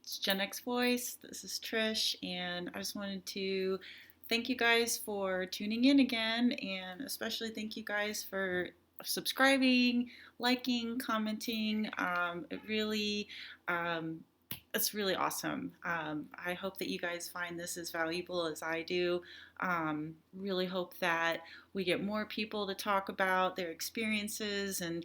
It's GenX Voice. This is Trish, and I just wanted to thank you guys for tuning in again, and especially thank you guys for subscribing, liking, commenting. Um, it's really awesome. I hope that you guys find this as valuable as I do. Really hope that we get more people to talk about their experiences and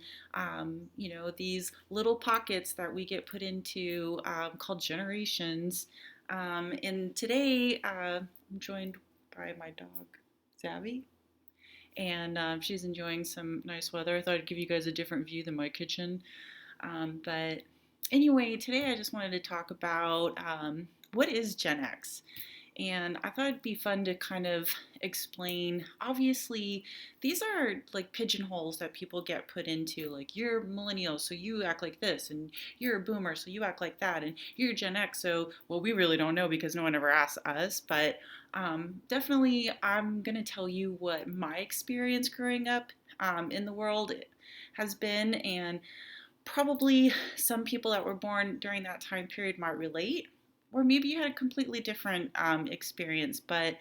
these little pockets that we get put into called generations. And today I'm joined by my dog, Zabby, and she's enjoying some nice weather. I thought I'd give you guys a different view than my kitchen. But anyway, today I just wanted to talk about what is Gen X. And I thought it'd be fun to kind of explain. Obviously, these are like pigeonholes that people get put into. Like, you're millennial, so you act like this, and you're a boomer, so you act like that, and you're Gen X, so, well, we really don't know because no one ever asked us. But definitely, I'm going to tell you what my experience growing up in the world has been, and probably some people that were born during that time period might relate, or maybe you had a completely different experience. But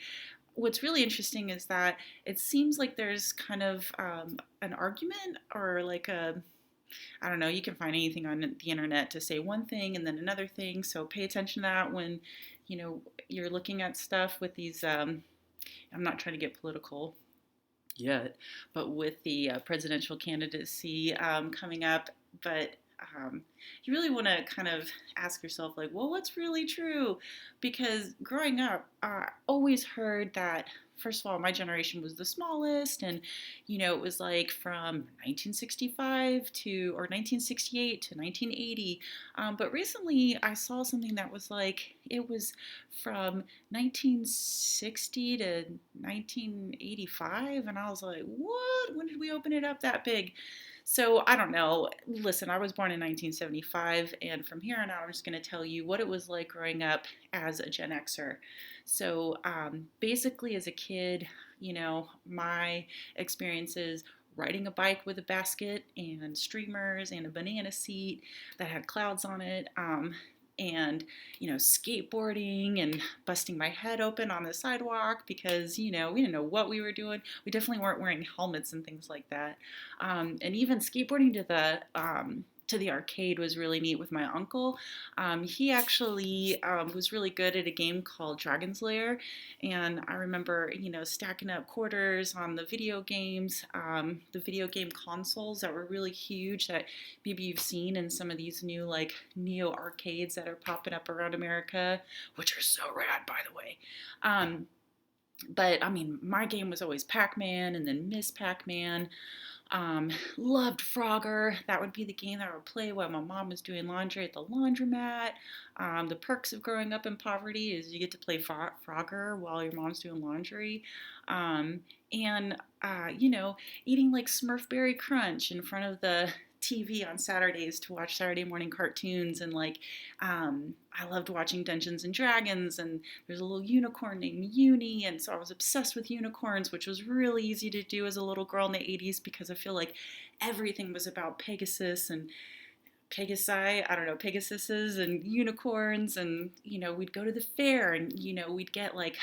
what's really interesting is that it seems like there's kind of an argument, or like I don't know, you can find anything on the internet to say one thing and then another thing. So pay attention to that when you're looking at stuff with these. I'm not trying to get political yet, but with the presidential candidacy coming up. But you really want to kind of ask yourself, like, well, what's really true? Because growing up, I always heard that, first of all, my generation was the smallest, and it was like from 1965 to or 1968 to 1980. But recently, I saw something that was like it was from 1960 to 1985, and I was like, what? When did we open it up that big? So I don't know. Listen, I was born in 1975, and from here on out, I'm just going to tell you what it was like growing up as a Gen Xer. So basically, as a kid, my experiences riding a bike with a basket and streamers and a banana seat that had clouds on it. And skateboarding and busting my head open on the sidewalk because we didn't know what we were doing. We definitely weren't wearing helmets and things like that. And even skateboarding to the arcade was really neat with my uncle. He actually was really good at a game called Dragon's Lair, and I remember stacking up quarters on the video game consoles that were really huge that maybe you've seen in some of these new like neo arcades that are popping up around America, which are so rad, by the way. But I mean, my game was always Pac-Man and then Miss Pac-Man. Loved Frogger. That would be the game that I would play while my mom was doing laundry at the laundromat. The perks of growing up in poverty is you get to play Frogger while your mom's doing laundry. And eating like Smurfberry Crunch in front of the TV on Saturdays to watch Saturday morning cartoons, and like I loved watching Dungeons and Dragons, and there's a little unicorn named Uni, and so I was obsessed with unicorns, which was really easy to do as a little girl in the 80s because I feel like everything was about Pegasus and Pegasi, I don't know, Pegasuses and unicorns, and we'd go to the fair, and we'd get like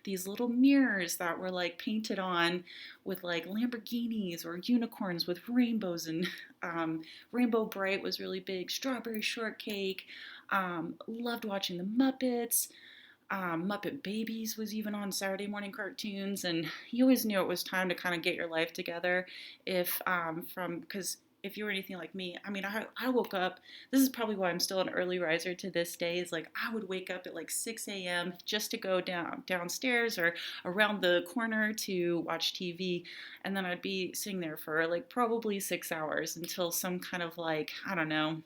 these little mirrors that were like painted on with like Lamborghinis or unicorns with rainbows, and Rainbow Bright was really big. Strawberry Shortcake. Loved watching the Muppets. Muppet Babies was even on Saturday morning cartoons, and you always knew it was time to kind of get your life together because if you were anything like me, I mean, I woke up, this is probably why I'm still an early riser to this day, is like I would wake up at like 6 a.m. just to go downstairs or around the corner to watch TV, and then I'd be sitting there for like probably 6 hours until some kind of like, I don't know,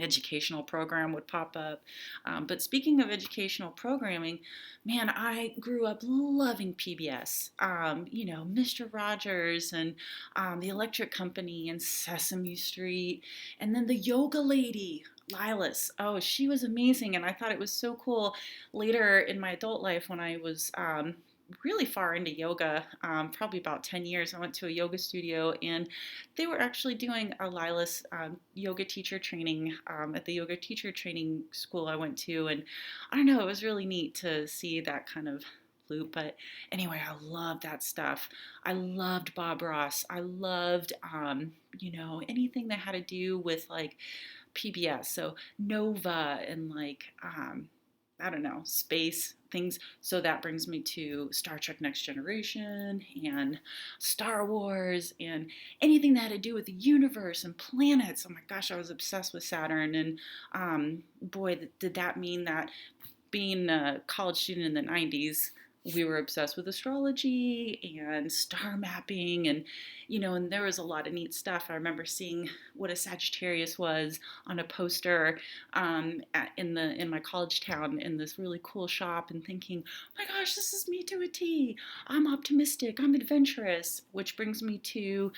educational program would pop up. But speaking of educational programming, man, I grew up loving PBS. Mr. Rogers and The Electric Company and Sesame Street, and then the yoga lady. Lilas. Oh, she was amazing, and I thought it was so cool later in my adult life when I was really far into yoga, probably about 10 years. I went to a yoga studio and they were actually doing a Lila's yoga teacher training at the yoga teacher training school I went to. And I don't know, it was really neat to see that kind of loop. But anyway, I loved that stuff. I loved Bob Ross. I loved, anything that had to do with like PBS. So Nova and like, I don't know, space things. So that brings me to Star Trek Next Generation and Star Wars and anything that had to do with the universe and planets. Oh my gosh, I was obsessed with Saturn. And boy, did that mean that being a college student in the 90s, we were obsessed with astrology and star mapping and there was a lot of neat stuff. I remember seeing what a Sagittarius was on a poster in my college town in this really cool shop and thinking, oh my gosh, this is me to a T. I'm optimistic, I'm adventurous, which brings me to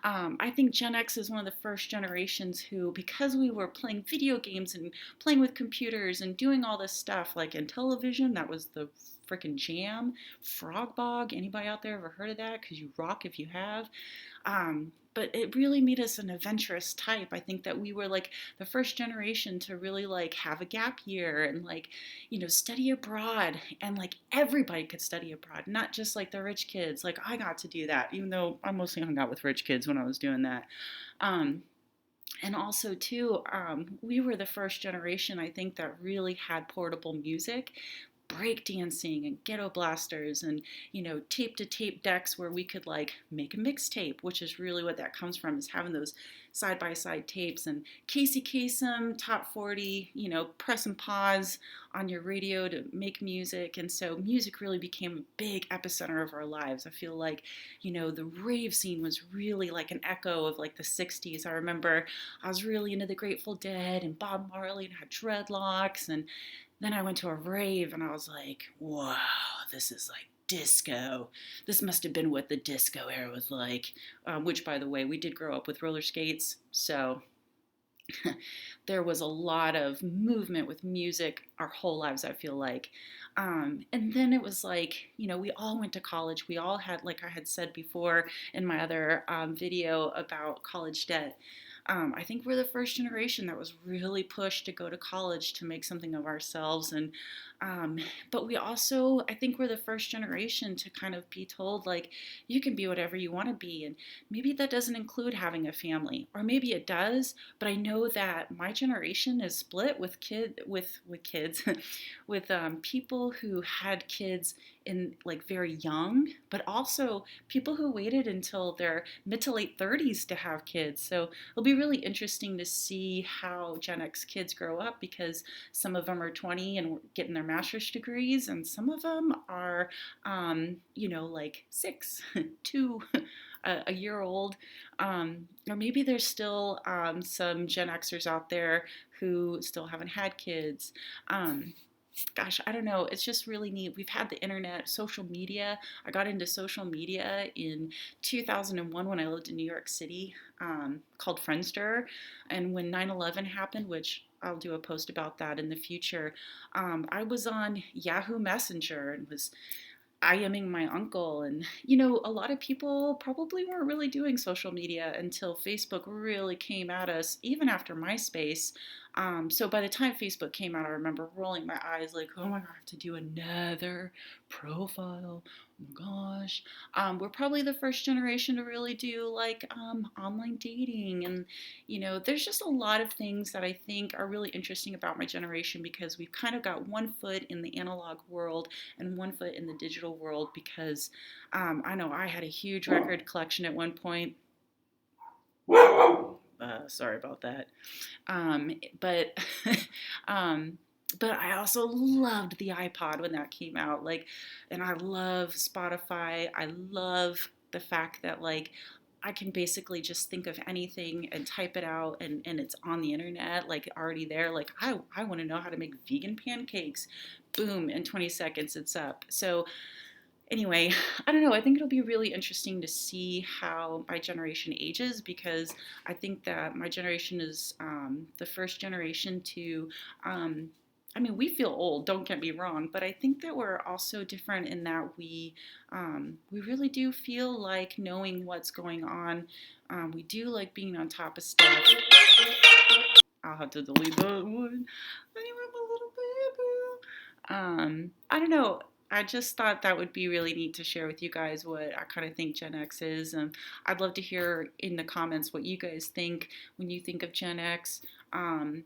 I think Gen X is one of the first generations who, because we were playing video games and playing with computers and doing all this stuff, like in television, that was the freaking jam. Frog Bog, anybody out there ever heard of that? Because you rock if you have. But it really made us an adventurous type. I think that we were like the first generation to really like have a gap year and like, study abroad, and like everybody could study abroad, not just like the rich kids. Like I got to do that, even though I mostly hung out with rich kids when I was doing that. Um, and also too, we were the first generation, I think, that really had portable music, breakdancing and ghetto blasters and tape to tape decks where we could like make a mixtape, which is really what that comes from, is having those side by side tapes. And Casey Kasem top 40, press and pause on your radio to make music. And so music really became a big epicenter of our lives. I feel like the rave scene was really like an echo of like the 60s. I remember I was really into the Grateful Dead and Bob Marley and had dreadlocks, and then I went to a rave and I was like, wow, this is like disco. This must have been what the disco era was like, which, by the way, we did grow up with roller skates. So there was a lot of movement with music our whole lives, I feel like. And then it was like, we all went to college. We all had, like I had said before in my other video about college debt, I think we're the first generation that was really pushed to go to college to make something of ourselves. And um, but we also, I think we're the first generation to kind of be told like you can be whatever you want to be, and maybe that doesn't include having a family, or maybe it does. But I know that my generation is split with kids, with people who had kids in like very young, but also people who waited until their mid to late 30s to have kids. So it'll be really interesting to see how Gen X kids grow up, because some of them are 20 and getting their master's degrees, and some of them are, like 6, 2, a year old. Or maybe there's still some Gen Xers out there who still haven't had kids. Gosh, I don't know. It's just really neat. We've had the internet, social media. I got into social media in 2001 when I lived in New York City, called Friendster. And when 9/11 happened, which I'll do a post about that in the future, I was on Yahoo Messenger and was IMing my uncle. And, a lot of people probably weren't really doing social media until Facebook really came at us, even after MySpace. So by the time Facebook came out, I remember rolling my eyes like, oh my God, I have to do another profile. Oh my gosh. We're probably the first generation to really do like online dating. And, there's just a lot of things that I think are really interesting about my generation, because we've kind of got one foot in the analog world and one foot in the digital world. Because I know I had a huge record collection at one point. Sorry about that. But but I also loved the iPod when that came out. Like, and I love Spotify. I love the fact that like I can basically just think of anything and type it out, and it's on the internet, like already there. Like I want to know how to make vegan pancakes. Boom, in 20 seconds it's up. So anyway, I don't know. I think it'll be really interesting to see how my generation ages, because I think that my generation is the first generation to I mean, we feel old, don't get me wrong, but I think that we're also different in that we really do feel like knowing what's going on. We do like being on top of stuff. I'll have to delete that one. Anyway, I'm a little bit. I don't know. I just thought that would be really neat to share with you guys what I kind of think Gen X is. I'd love to hear in the comments what you guys think when you think of Gen X. And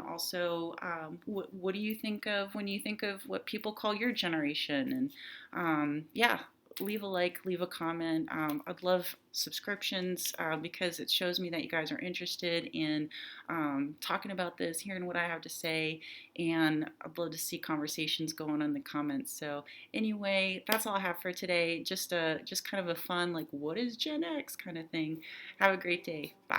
also, what do you think of when you think of what people call your generation? And yeah, leave a like, leave a comment. I'd love subscriptions because it shows me that you guys are interested in talking about this, hearing what I have to say, and I'd love to see conversations going on in the comments. So anyway, that's all I have for today. Just kind of a fun, like, what is Gen X kind of thing. Have a great day. Bye.